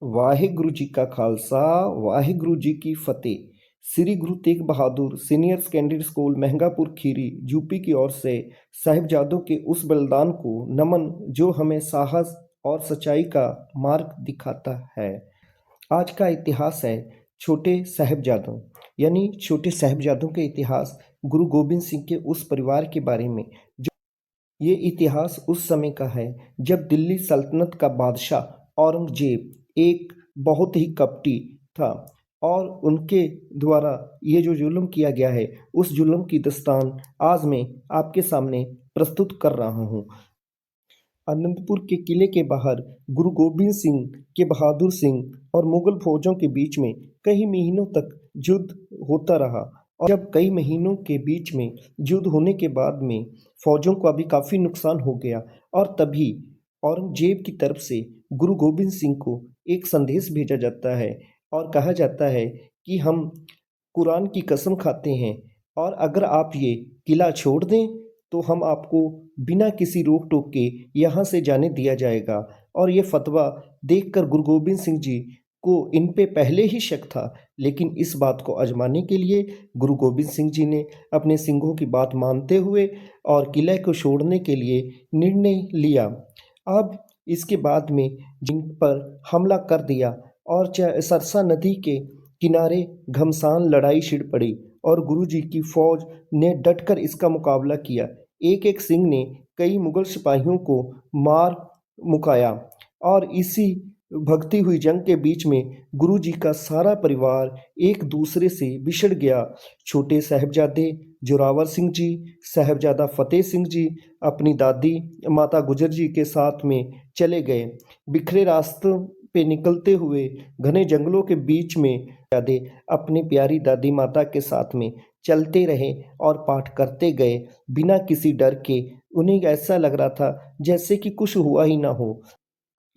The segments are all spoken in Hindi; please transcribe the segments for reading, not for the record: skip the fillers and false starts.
ਵਾਹਿਗੁਰੂ ਜੀ ਕਾ ਖਾਲਸਾ ਵਾਹਿਗੁਰੂ ਜੀ ਕੀ फतेह। Shri Guru Tegh Bahadur senior secondary school Mahangapur Kheri UP की ओर से साहिबजादों के उस बलिदान को नमन जो हमें साहस और सच्चाई का मार्ग दिखाता है। आज का इतिहास है छोटे साहिबजादों यानी छोटे साहिबजादों के इतिहास, गुरु गोबिंद सिंह के उस परिवार के बारे में। जो ये इतिहास उस समय का है जब दिल्ली सल्तनत का बादशाह औरंगजेब एक बहुत ही कपटी था और उनके द्वारा ये जो जुल्म किया गया है उस जुल्म की दास्तान आज मैं आपके सामने प्रस्तुत कर रहा हूँ। आनंदपुर के किले के बाहर गुरु गोबिंद सिंह के बहादुर सिंह और मुगल फौजों के बीच में कई महीनों तक युद्ध होता रहा और जब कई महीनों के बीच में युद्ध होने के बाद में फौजों को अभी काफ़ी नुकसान हो गया और तभी औरंगजेब की तरफ से गुरु गोबिंद सिंह को एक संदेश भेजा जाता है और कहा जाता है कि हम कुरान की कसम खाते हैं और अगर आप ये किला छोड़ दें तो हम आपको बिना किसी रोक टोक के यहाँ से जाने दिया जाएगा। और ये फतवा देखकर गुरु गोबिंद सिंह जी को इन पे पहले ही शक था, लेकिन इस बात को आजमाने के लिए गुरु गोबिंद सिंह जी ने अपने सिंहों की बात मानते हुए और किले को छोड़ने के लिए निर्णय लिया। अब इसके बाद में जिन पर हमला कर दिया और सरसा नदी के किनारे घमसान लड़ाई छिड़ पड़ी और गुरुजी की फौज ने डटकर इसका मुकाबला किया। एक एक सिंह ने कई मुगल सिपाहियों को मार मुकाया और इसी भगती हुई जंग के बीच में गुरुजी का सारा परिवार एक दूसरे से बिछड़ गया। छोटे साहिबजादे जोरावर सिंह जी, साहिबजादा फतेह सिंह जी अपनी दादी माता गुजर जी के साथ में चले गए। बिखरे रास्तों पे निकलते हुए घने जंगलों के बीच में दादे अपनी प्यारी दादी माता के साथ में चलते रहे और पाठ करते गए बिना किसी डर के। उन्हें ऐसा लग रहा था जैसे कि कुछ हुआ ही ना हो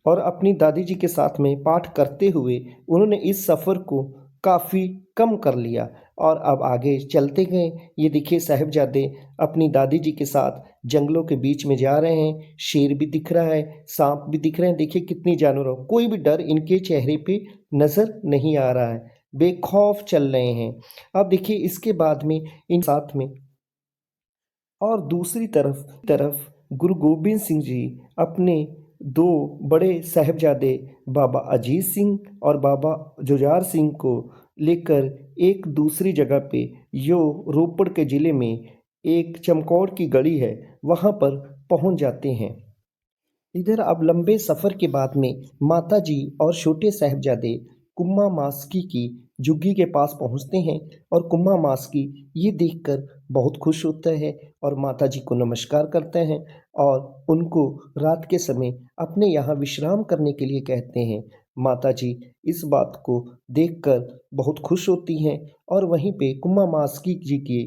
और अपनी दादी जी के साथ में पाठ करते हुए उन्होंने इस सफ़र को काफ़ी कम कर लिया और अब आगे चलते गए। ये देखिए साहिबजादे अपनी दादी जी के साथ जंगलों के बीच में जा रहे हैं। शेर भी दिख रहा है, सांप भी दिख रहे हैं। देखिए कितनी जानवरों, कोई भी डर इनके चेहरे पे नज़र नहीं आ रहा है, बेखौफ चल रहे हैं। अब देखिए इसके बाद में इन साथ में और दूसरी तरफ गुरु गोबिंद सिंह जी अपने दो बड़े साहिबजादे बाबा अजीत सिंह और बाबा जुझार सिंह को लेकर एक दूसरी जगह पे जो रोपड़ के ज़िले में एक चमकौर की गढ़ी है वहाँ पर पहुँच जाते हैं। इधर अब लंबे सफ़र के बाद में माता जी और छोटे साहिबजादे कुम्मा मास्की की झुग्गी के पास पहुंचते हैं और कुम्मा मास्की ये देखकर बहुत खुश होता है और माता जी को नमस्कार करते हैं और उनको रात के समय अपने यहाँ विश्राम करने के लिए कहते हैं। माता जी इस बात को देखकर बहुत खुश होती हैं और वहीं पे कुम्मा मास्की जी की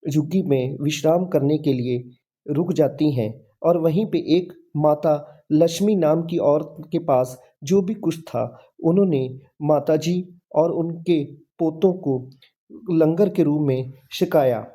झुग्गी में विश्राम करने के लिए रुक जाती हैं और वहीं पे एक माता लक्ष्मी नाम की औरत के पास जो भी कुछ था उन्होंने माताजी और उनके पोतों को लंगर के रूप में छिकाया।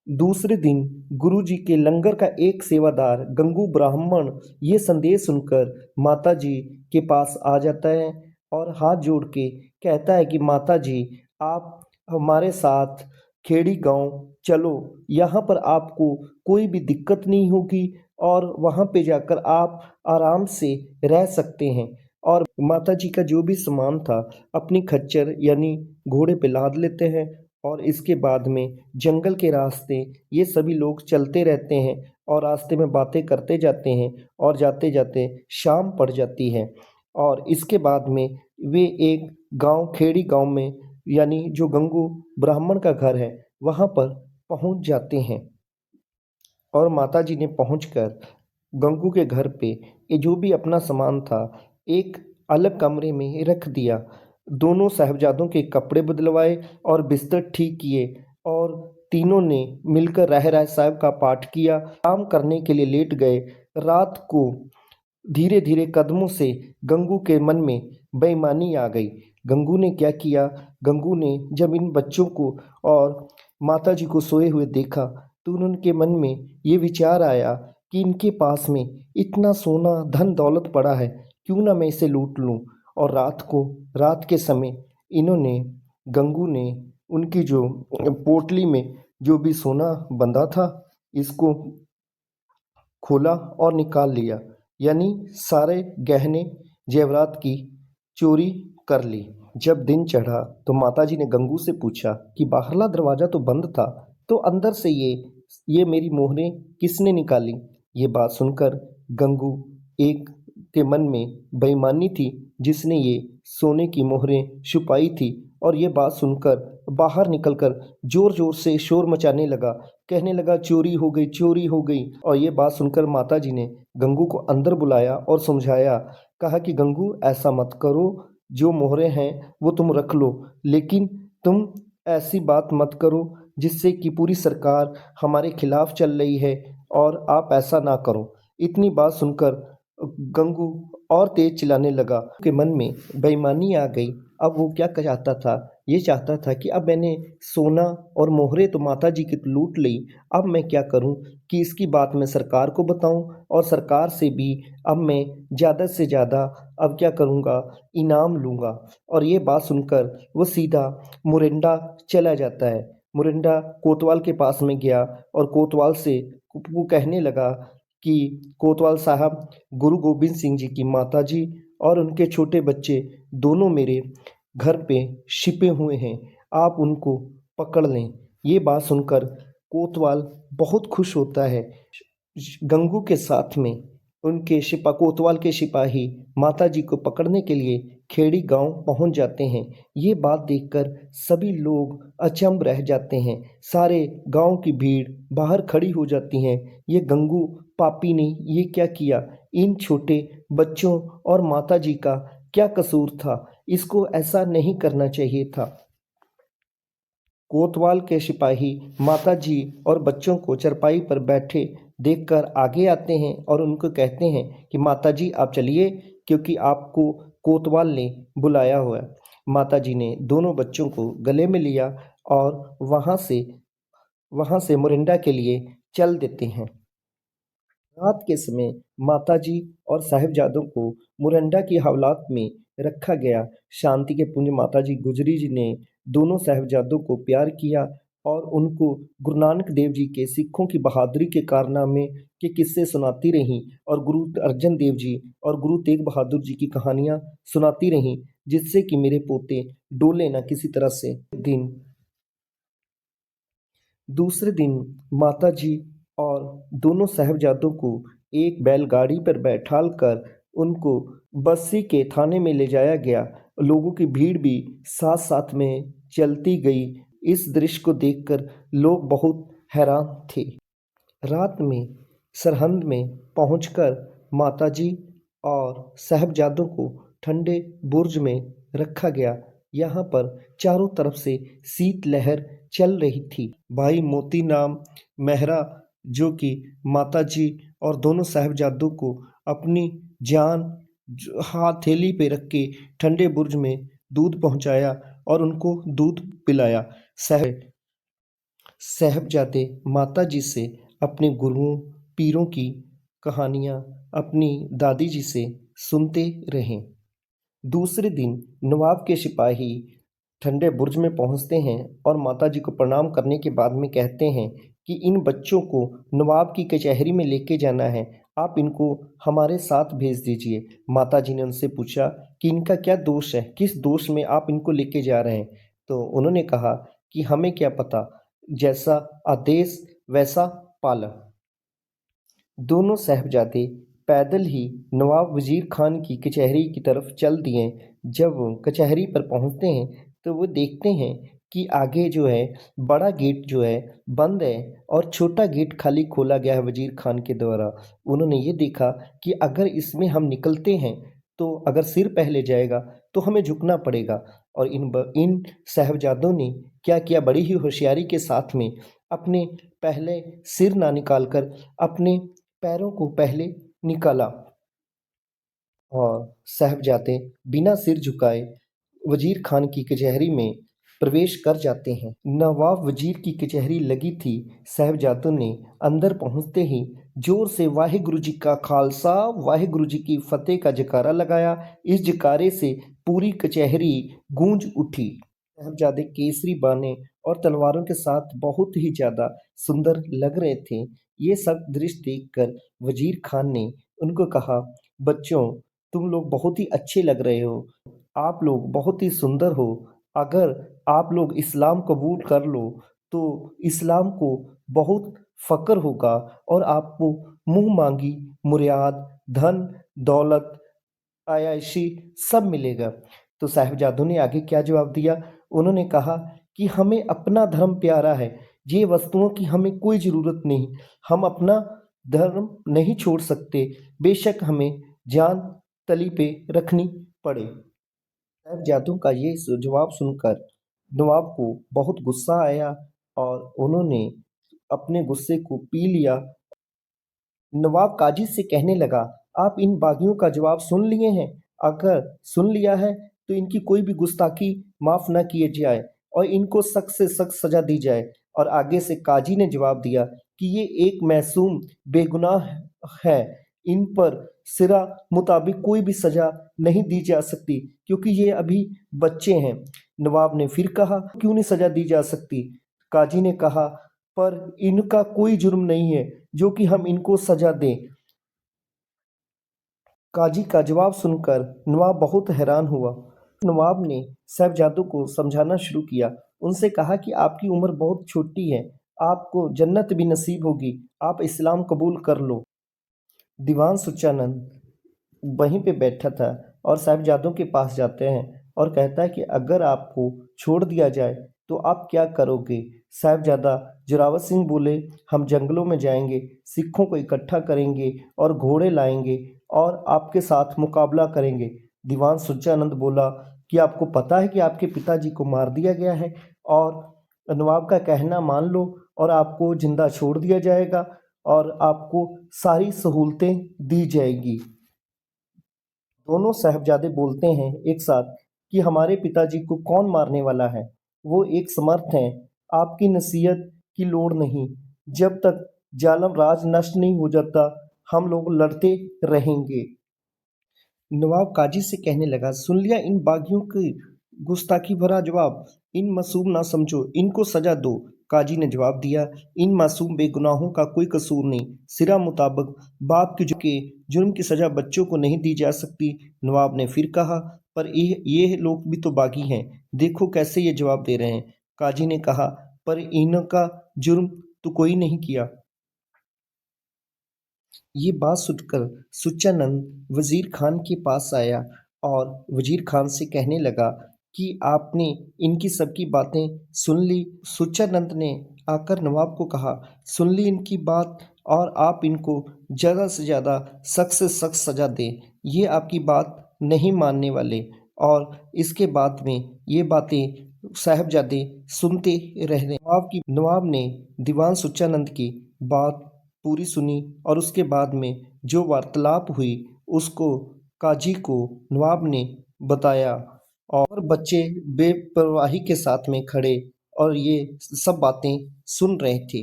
दूसरे दिन गुरुजी के लंगर का एक सेवादार गंगू ब्राह्मण ये संदेश सुनकर माताजी के पास आ जाता है और हाथ जोड़ के कहता है कि माताजी आप हमारे साथ खेड़ी गांव चलो, यहाँ पर आपको कोई भी दिक्कत नहीं होगी और वहाँ पे जाकर आप आराम से रह सकते हैं। और माताजी का जो भी सामान था अपनी खच्चर यानी घोड़े पे लाद लेते हैं और इसके बाद में जंगल के रास्ते ये सभी लोग चलते रहते हैं और रास्ते में बातें करते जाते हैं और जाते जाते शाम पड़ जाती है और इसके बाद में वे एक गांव खेड़ी गांव में यानी जो गंगू ब्राह्मण का घर है वहाँ पर पहुँच जाते हैं और माताजी ने पहुंचकर गंगू के घर पे ये जो भी अपना सामान था एक अलग कमरे में रख दिया। दोनों साहबजादों के कपड़े बदलवाए और बिस्तर ठीक किए और तीनों ने मिलकर रह राय साहब का पाठ किया। काम करने के लिए लेट गए। रात को धीरे धीरे कदमों से गंगू के मन में बेईमानी आ गई। गंगू ने क्या किया, गंगू ने जब इन बच्चों को और माताजी को सोए हुए देखा तो उनके मन में ये विचार आया कि इनके पास में इतना सोना धन दौलत पड़ा है, क्यों ना मैं इसे लूट लूँ। और रात के समय इन्होंने गंगू ने उनकी जो पोटली में जो भी सोना बंधा था, इसको खोला और निकाल लिया, यानी सारे गहने जेवरात की चोरी कर ली। जब दिन चढ़ा तो माताजी ने गंगू से पूछा कि बाहरला दरवाजा तो बंद था, तो अंदर से ये मेरी मोहरें किसने निकाली। ये बात सुनकर गंगू एक के मन में बेईमानी थी, जिसने ये सोने की मोहरें छुपाई थी। और ये बात सुनकर बाहर निकलकर जोर जोर से शोर मचाने लगा, कहने लगा चोरी हो गई, चोरी हो गई। और ये बात सुनकर माताजी ने गंगू को अंदर बुलाया और समझाया, कहा कि गंगू ऐसा मत करो, जो मोहरें हैं वो तुम रख लो, लेकिन तुम ऐसी बात मत करो जिससे कि पूरी सरकार हमारे खिलाफ चल रही है, और आप ऐसा ना करो। इतनी बात सुनकर गंगू और तेज चिल्लाने लगा, के मन में बेईमानी आ गई। अब वो क्या चाहता था, ये चाहता था कि अब मैंने सोना और मोहरे तो माता जी की लूट ली, अब मैं क्या करूं कि इसकी बात मैं सरकार को बताऊं, और सरकार से भी अब मैं ज़्यादा से ज़्यादा अब क्या करूंगा, इनाम लूंगा। और ये बात सुनकर वो सीधा मोरिंडा चला जाता है। मोरिंडा कोतवाल के पास में गया और कोतवाल से वो कहने लगा कि कोतवाल साहब, गुरु गोबिंद सिंह जी की माताजी और उनके छोटे बच्चे दोनों मेरे घर पे छिपे हुए हैं, आप उनको पकड़ लें। ये बात सुनकर कोतवाल बहुत खुश होता है। गंगू के साथ में उनके कोतवाल के सिपाही माता जी को पकड़ने के लिए खेड़ी गांव पहुंच जाते हैं। ये बात देखकर सभी लोग अचंभ रह जाते हैं। सारे गांव की भीड़ बाहर खड़ी हो जाती हैं। ये गंगू पापी ने ये क्या किया, इन छोटे बच्चों और माता जी का क्या कसूर था, इसको ऐसा नहीं करना चाहिए था। कोतवाल के सिपाही माताजी और बच्चों को चरपाई पर बैठे देखकर आगे आते हैं और उनको कहते हैं कि माताजी आप चलिए, क्योंकि आपको कोतवाल ने बुलाया हुआ है। माताजी ने दोनों बच्चों को गले में लिया और वहाँ से मोरिंडा के लिए चल देते हैं। रात के समय माताजी और साहिबजादों को मोरंडा की हवालात में रखा गया। शांति के पुंज माताजी गुजरी जी ने दोनों साहिबजादों को प्यार किया और उनको गुरु नानक देव जी के सिखों की बहादुरी के कारनामे के किस्से सुनाती रहीं, और गुरु अर्जन देव जी और गुरु तेग बहादुर जी की कहानियाँ सुनाती रहीं, जिससे कि मेरे पोते डोले ना किसी तरह से। दूसरे दिन माताजी और दोनों साहिबजादों को एक बैलगाड़ी पर बैठालकर उनको बस्सी के थाने में ले जाया गया। लोगों की भीड़ भी साथ साथ में चलती गई। इस दृश्य को देखकर लोग बहुत हैरान थे। रात में सरहंद में पहुंचकर माताजी और साहिबजादों को ठंडे बुर्ज में रखा गया। यहाँ पर चारों तरफ से शीतलहर चल रही थी। भाई मोती राम मेहरा, जो कि माताजी और दोनों साहिबजादों को अपनी जान हथेली पे रख के ठंडे बुर्ज में दूध पहुंचाया और उनको दूध पिलाया। साहिबजादे माताजी से अपने गुरुओं पीरों की कहानियाँ अपनी दादी जी से सुनते रहे। दूसरे दिन नवाब के सिपाही ठंडे बुर्ज में पहुंचते हैं और माताजी को प्रणाम करने के बाद में कहते हैं कि इन बच्चों को नवाब की कचहरी में लेके जाना है, आप इनको हमारे साथ भेज दीजिए। माताजी ने उनसे पूछा कि इनका क्या दोष है, किस दोष में आप इनको लेके जा रहे हैं। तो उन्होंने कहा कि हमें क्या पता, जैसा आदेश वैसा पालन। दोनों साहबजादे पैदल ही नवाब वजीर खान की कचहरी की तरफ चल दिए। जब वो कचहरी पर पहुंचते हैं तो वो देखते हैं कि आगे जो है बड़ा गेट जो है बंद है और छोटा गेट खाली खोला गया है वजीर खान के द्वारा। उन्होंने ये देखा कि अगर इसमें हम निकलते हैं तो अगर सिर पहले जाएगा तो हमें झुकना पड़ेगा। और इन साहबजादों ने क्या किया, बड़ी ही होशियारी के साथ में अपने पहले सिर ना निकालकर अपने पैरों को पहले निकाला, और साहबजादे बिना सिर झुकाए वजीर खान की कचहरी में प्रवेश कर जाते हैं। नवाब वजीर की कचहरी लगी थी। साहिबजादों ने अंदर पहुंचते ही जोर से वाहिगुरु जी का खालसा वाहिगुरु जी की फतेह का जयकारा लगाया। इस जयकारे से पूरी कचहरी गूंज उठी। साहबजादे केसरी बाने और तलवारों के साथ बहुत ही ज्यादा सुंदर लग रहे थे। ये सब दृश्य देखकर वजीर खान ने उनको कहा, बच्चों, तुम लोग बहुत ही अच्छे लग रहे हो, आप लोग बहुत ही सुंदर हो। अगर आप लोग इस्लाम कबूल कर लो तो इस्लाम को बहुत फ़क्र होगा और आपको मुँह मांगी मुराद, धन, दौलत, आयाशी सब मिलेगा। तो साहिबजादों ने आगे क्या जवाब दिया? उन्होंने कहा कि हमें अपना धर्म प्यारा है, ये वस्तुओं की हमें कोई ज़रूरत नहीं, हम अपना धर्म नहीं छोड़ सकते, बेशक हमें जान तली पे रखनी पड़े। साहबजादों का ये जवाब सुनकर नवाब को बहुत गुस्सा आया और उन्होंने अपने गुस्से को पी लिया। नवाब काजी से कहने लगा, आप इन बागियों का जवाब सुन लिए हैं? अगर सुन लिया है तो इनकी कोई भी गुस्ताखी माफ न किए जाए और इनको सख्त से सख्त सजा दी जाए। और आगे से काजी ने जवाब दिया कि ये एक मासूम बेगुनाह है, इन पर सिरा मुताबिक कोई भी सजा नहीं दी जा सकती क्योंकि ये अभी बच्चे हैं। नवाब ने फिर कहा, क्यों नहीं सजा दी जा सकती? काजी ने कहा, पर इनका कोई जुर्म नहीं है जो कि हम इनको सजा दें। काजी का जवाब सुनकर नवाब बहुत हैरान हुआ। नवाब ने साहबजादों को समझाना शुरू किया। उनसे कहा कि आपकी उम्र बहुत छोटी है, आपको जन्नत भी नसीब होगी, आप इस्लाम कबूल कर लो। दीवान सुच्चानंद वहीं पे बैठा था और साहबजादों के पास जाते हैं और कहता है कि अगर आपको छोड़ दिया जाए तो आप क्या करोगे? साहबजादा जोरावर सिंह बोले, हम जंगलों में जाएंगे, सिखों को इकट्ठा करेंगे और घोड़े लाएंगे और आपके साथ मुकाबला करेंगे। दीवान सुच्चानंद बोला कि आपको पता है कि आपके पिताजी को मार दिया गया है और नवाब का कहना मान लो और आपको जिंदा छोड़ दिया जाएगा और आपको सारी सहूलतें दी जाएगी। दोनों साहबजादे बोलते हैं एक साथ कि हमारे पिताजी को कौन मारने वाला है, वो एक समर्थ हैं, आपकी नसीहत की लोड़ नहीं, जब तक जालिम राज नष्ट नहीं हो जाता हम लोग लड़ते रहेंगे। नवाब काजी से कहने लगा, सुन लिया इन बागियों की गुस्ताखी भरा जवाब, इन मासूम ना समझो, इनको सजा दो। काजी ने जवाब दिया, इन मासूम बेगुनाहों का कोई कसूर नहीं, सिरा मुताबिक बाप के जुर्म की सजा बच्चों को नहीं दी जा सकती। नवाब ने फिर कहा, पर ये लोग भी तो बागी हैं, देखो कैसे ये जवाब दे रहे हैं। काजी ने कहा, पर इनका जुर्म तो कोई नहीं किया। ये बात सुनकर सुच्चानंद वजीर खान के पास आया और वजीर खान से कहने लगा कि आपने इनकी सबकी बातें सुन ली। सुच्चानंद ने आकर नवाब को कहा, सुन ली इनकी बात और आप इनको ज़्यादा से ज़्यादा सख्त से सख्त सज़ा दें, ये आपकी बात नहीं मानने वाले। और इसके बाद में ये बातें साहबजादे सुनते रहने। नवाब ने दीवान सुच्चानंद की बात पूरी सुनी और उसके बाद में जो वार्तालाप हुई उसको काजी को नवाब ने बताया और बच्चे बेपरवाही के साथ में खड़े और ये सब बातें सुन रहे थे।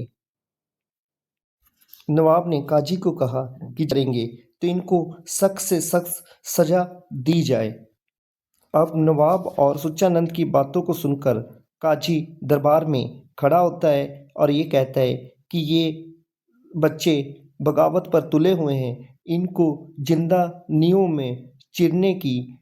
नवाब ने काजी को कहा कि करेंगे तो इनको सख्त से सख्त सजा दी जाए। अब नवाब और सुच्चानंद की बातों को सुनकर काजी दरबार में खड़ा होता है और ये कहता है कि ये बच्चे बगावत पर तुले हुए हैं, इनको जिंदा नींव में चिरने की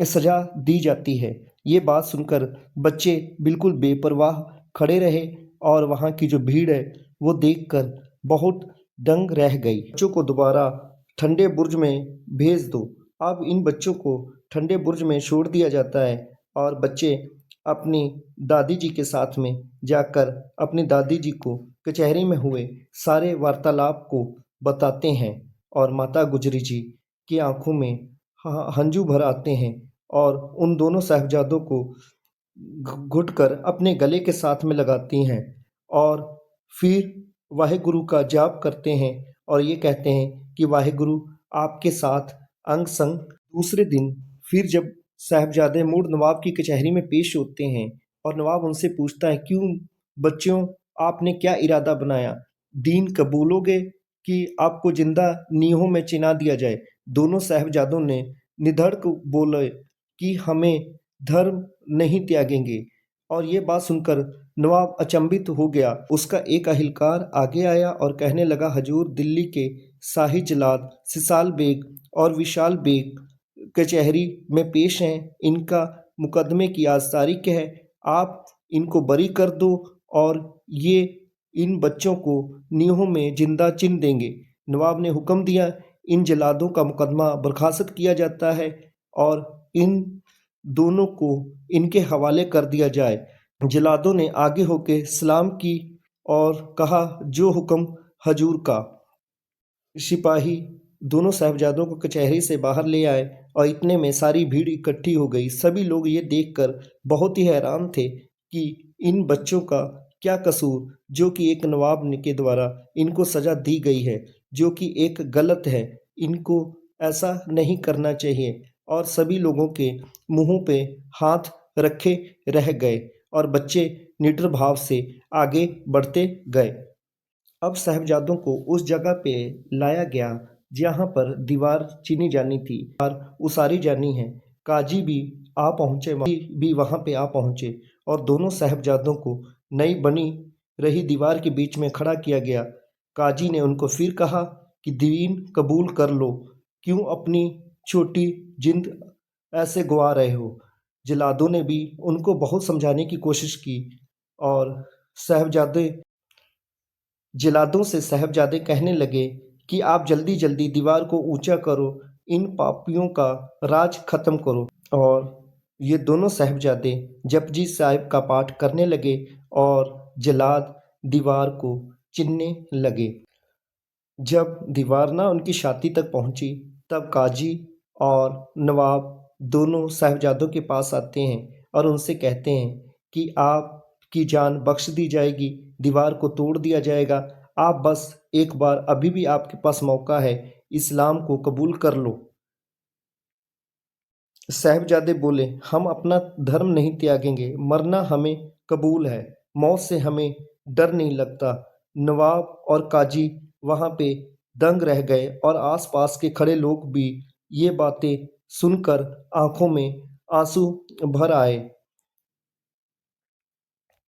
सजा दी जाती है। ये बात सुनकर बच्चे बिल्कुल बेपरवाह खड़े रहे और वहाँ की जो भीड़ है वो देखकर बहुत दंग रह गई। बच्चों को दोबारा ठंडे बुर्ज में भेज दो। अब इन बच्चों को ठंडे बुर्ज में छोड़ दिया जाता है और बच्चे अपनी दादी जी के साथ में जाकर अपनी दादी जी को कचहरी में हुए सारे वार्तालाप को बताते हैं और माता गुजरी जी की आंखों में हंजू भर आते हैं और उन दोनों साहबजादों को घुट कर अपने गले के साथ में लगाती हैं और फिर वाहेगुरु का जाप करते हैं और ये कहते हैं कि वाहेगुरु आपके साथ अंग संग। दूसरे दिन फिर जब साहबजादे मुड़ नवाब की कचहरी में पेश होते हैं और नवाब उनसे पूछता है, क्यों बच्चों, आपने क्या इरादा बनाया? दीन कबूलोगे कि आपको जिंदा नीहों में चिना दिया जाए? दोनों साहबजादों ने निधड़क बोले कि हमें धर्म नहीं त्यागेंगे। और ये बात सुनकर नवाब अचंभित हो गया। उसका एक अहिलकार आगे आया और कहने लगा, हजूर, दिल्ली के शाही जलाद सिसाल बेग और विशाल बेग कचहरी में पेश हैं। इनका मुकदमे की आज तारीख है। आप इनको बरी कर दो और ये इन बच्चों को नीहों में जिंदा चिन देंगे। नवाब ने हुक्म दिया, इन जलादों का मुकदमा बर्खास्त किया जाता है और इन दोनों को इनके हवाले कर दिया जाए। जलादों ने आगे होके सलाम की और कहा, जो हुक्म हजूर का। सिपाही दोनों साहबजादों को कचहरी से बाहर ले आए और इतने में सारी भीड़ इकट्ठी हो गई। सभी लोग ये देखकर बहुत ही हैरान थे कि इन बच्चों का क्या कसूर, जो कि एक नवाब के द्वारा इनको सजा दी गई है, जो कि एक गलत है। इनको ऐसा नहीं करना चाहिए। और सभी लोगों के मुंहों पे हाथ रखे रह गए और बच्चे निडर भाव से आगे बढ़ते गए। अब साहबजादों को उस जगह पे लाया गया जहाँ पर दीवार चीनी जानी थी और उसारी जानी है। काजी भी वहाँ पे आ पहुँचे और दोनों साहबजादों को नई बनी रही दीवार के बीच में खड़ा किया गया। काजी ने उनको फिर कहा कि दीन कबूल कर लो, क्यों अपनी छोटी जिंद ऐसे गंवा रहे हो? जलादों ने भी उनको बहुत समझाने की कोशिश की और साहबजादे जलादों से साहबजादे कहने लगे कि आप जल्दी जल्दी दीवार को ऊंचा करो, इन पापियों का राज खत्म करो। और ये दोनों साहबजादे जपजी साहिब का पाठ करने लगे और जलाद दीवार को चिनने लगे। जब दीवार ना उनकी छाती तक पहुंची, तब काजी और नवाब दोनों साहबजादों के पास आते हैं और उनसे कहते हैं कि आपकी जान बख्श दी जाएगी, दीवार को तोड़ दिया जाएगा। आप बस एक बार, अभी भी आपके पास मौका है, इस्लाम को कबूल कर लो। साहबजादे बोले, हम अपना धर्म नहीं त्यागेंगे, मरना हमें कबूल है, मौत से हमें डर नहीं लगता। नवाब और काजी वहाँ पे दंग रह गए और आसपास के खड़े लोग भी ये बातें सुनकर आंखों में आंसू भर आए।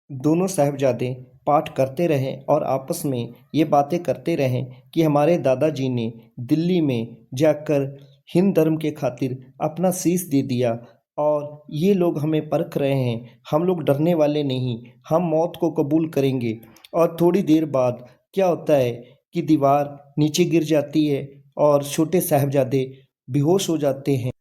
दोनों साहबजादे पाठ करते रहें और आपस में ये बातें करते रहें कि हमारे दादाजी ने दिल्ली में जाकर हिंद धर्म के खातिर अपना शीश दे दिया और ये लोग हमें परख रहे हैं। हम लोग डरने वाले नहीं, हम मौत को कबूल करेंगे। और थोड़ी देर बाद क्या होता है कि दीवार नीचे गिर जाती है और छोटे साहबजादे बेहोश हो जाते हैं।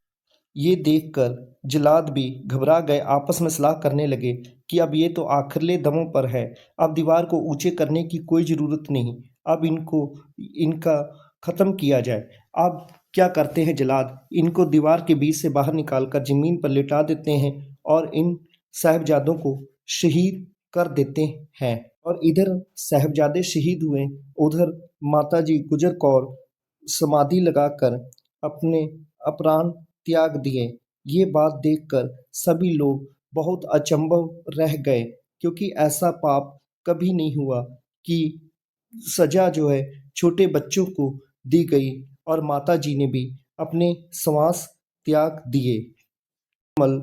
ये देखकर जल्लाद भी घबरा गए, आपस में सलाह करने लगे कि अब ये तो आखिरले दमों पर है, अब दीवार को ऊंचे करने की कोई ज़रूरत नहीं, अब इनका ख़त्म किया जाए। अब क्या करते हैं जल्लाद, इनको दीवार के बीच से बाहर निकालकर ज़मीन पर लिटा देते हैं और इन साहबजादों को शहीद कर देते हैं। और इधर साहबजादे शहीद हुए, उधर माताजी गुजर कौर समाधि लगाकर अपने प्राण त्याग दिए। ये बात देखकर सभी लोग बहुत अचंभव रह गए, क्योंकि ऐसा पाप कभी नहीं हुआ कि सजा जो है छोटे बच्चों को दी गई और माता जी ने भी अपने श्वास त्याग दिए। मल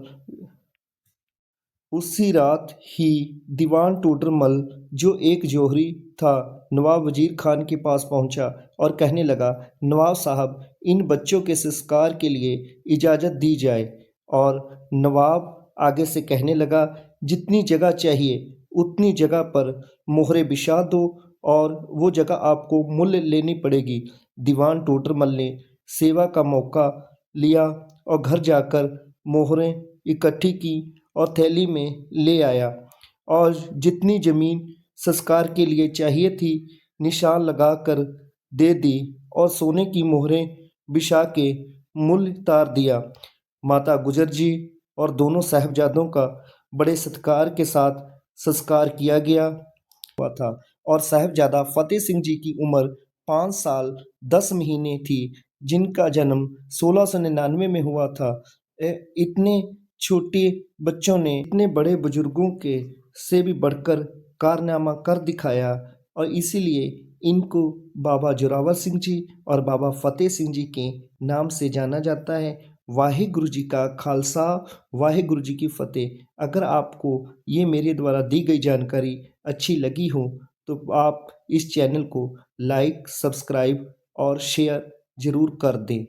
उसी रात ही दीवान टोडरमल, जो एक जौहरी था, नवाब वजीर खान के पास पहुंचा और कहने लगा, नवाब साहब, इन बच्चों के संस्कार के लिए इजाज़त दी जाए। और नवाब आगे से कहने लगा, जितनी जगह चाहिए उतनी जगह पर मोहरे बिछा दो और वो जगह आपको मूल्य लेनी पड़ेगी। दीवान टोडरमल ने सेवा का मौका लिया और घर जाकर मोहरें इकट्ठी की और थैली में ले आया और जितनी जमीन संस्कार के लिए चाहिए थी निशान लगाकर दे दी और सोने की मोहरें बिछा के मूल्य तार दिया। माता गुजर जी और दोनों साहबजादों का बड़े सत्कार के साथ संस्कार किया गया हुआ था और साहबजादा फतेह सिंह जी की उम्र 5 साल 10 महीने थी, जिनका जन्म 1699 में हुआ था। इतने छोटे बच्चों ने इतने बड़े बुजुर्गों के से भी बढ़कर कारनामा कर दिखाया और इसीलिए इनको बाबा जोरावर सिंह जी और बाबा फतेह सिंह जी के नाम से जाना जाता है। वाहिगुरु जी का खालसा, वाहिगुरु जी की फतेह। अगर आपको ये मेरे द्वारा दी गई जानकारी अच्छी लगी हो तो आप इस चैनल को लाइक, सब्सक्राइब और शेयर ज़रूर कर दें।